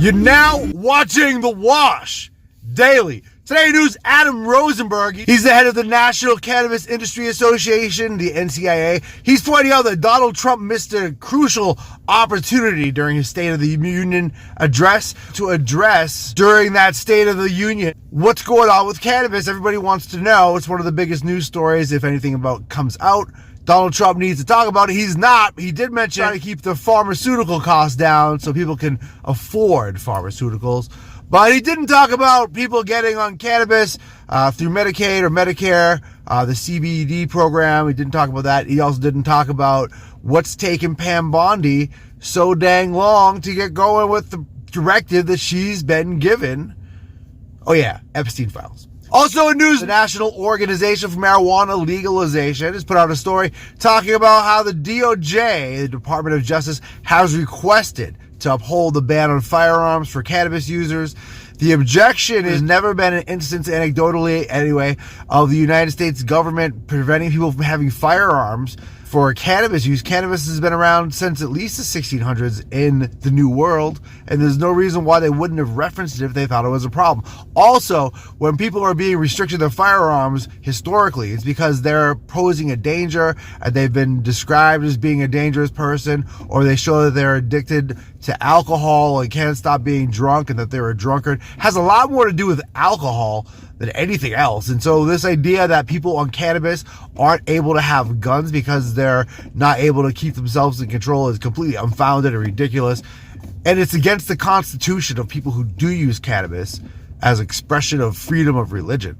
You're now watching The Wash Daily. Today news, Adam Rosenberg, he's the head of the National Cannabis Industry Association, the NCIA. He's pointing out that Donald Trump missed a crucial opportunity during his State of the Union address to address during that State of the Union what's going on with cannabis. Everybody wants to know. It's one of the biggest news stories, if anything about comes out. Donald Trump needs to talk about it. He's not. He did mention trying to keep the pharmaceutical costs down so people can afford pharmaceuticals. But he didn't talk about people getting on cannabis through Medicaid or Medicare, the CBD program. He didn't talk about that. He also didn't talk about what's taken Pam Bondi so dang long to get going with the directive that she's been given. Oh yeah, Epstein files. Also in news, the National Organization for Marijuana Legalization has put out a story talking about how the D.O.J, the Department of Justice, has requested to uphold the ban on firearms for cannabis users. The objection has never been an instance, anecdotally anyway, of the United States government preventing people from having firearms for cannabis use. Cannabis has been around since at least the 1600s in the New World, and there's no reason why they wouldn't have referenced it if they thought it was a problem. Also, when people are being restricted their firearms historically, it's because they're posing a danger and they've been described as being a dangerous person, or they show that they're addicted to alcohol and can't stop being drunk and that they're a drunkard. Has a lot more to do with alcohol than anything else. And so this idea that people on cannabis aren't able to have guns because they're not able to keep themselves in control is completely unfounded and ridiculous. And it's against the constitution of people who do use cannabis as expression of freedom of religion.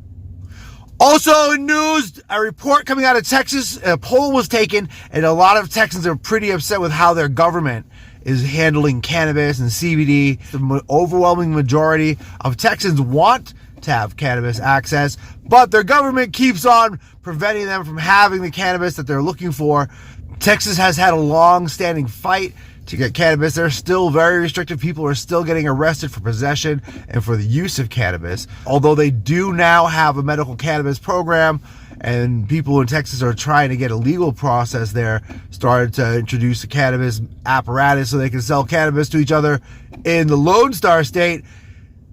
Also in news, a report coming out of Texas, a poll was taken, and a lot of Texans are pretty upset with how their government is handling cannabis and CBD. The overwhelming majority of Texans want to have cannabis access, but their government keeps on preventing them from having the cannabis that they're looking for. Texas has had a long-standing fight to get cannabis. They're still very restrictive. People are still getting arrested for possession and for the use of cannabis, although they do now have a medical cannabis program, and people in Texas are trying to get a legal process there, started to introduce a cannabis apparatus so they can sell cannabis to each other in the Lone Star State.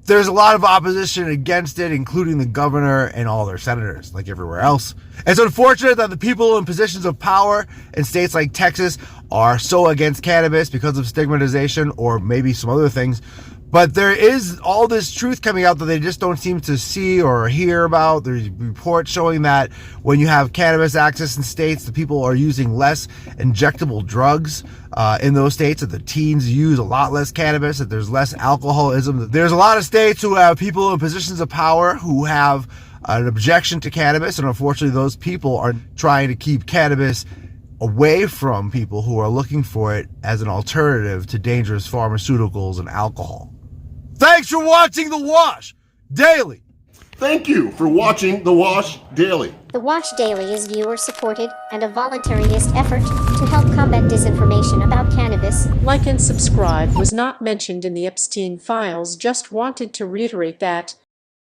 There's a lot of opposition against it, including the governor and all their senators, like everywhere else. It's unfortunate that the people in positions of power in states like Texas are so against cannabis because of stigmatization or maybe some other things. But there is all this truth coming out that they just don't seem to see or hear about. There's reports showing that when you have cannabis access in states, the people are using less injectable drugs in those states, that the teens use a lot less cannabis, that there's less alcoholism. There's a lot of states who have people in positions of power who have an objection to cannabis, and unfortunately those people are trying to keep cannabis away from people who are looking for it as an alternative to dangerous pharmaceuticals and alcohol. Thanks for watching The Wash Daily. Thank you for watching The Wash Daily. The Wash Daily is viewer-supported and a voluntarist effort to help combat disinformation about cannabis. Like and subscribe was not mentioned in the Epstein files. Just wanted to reiterate that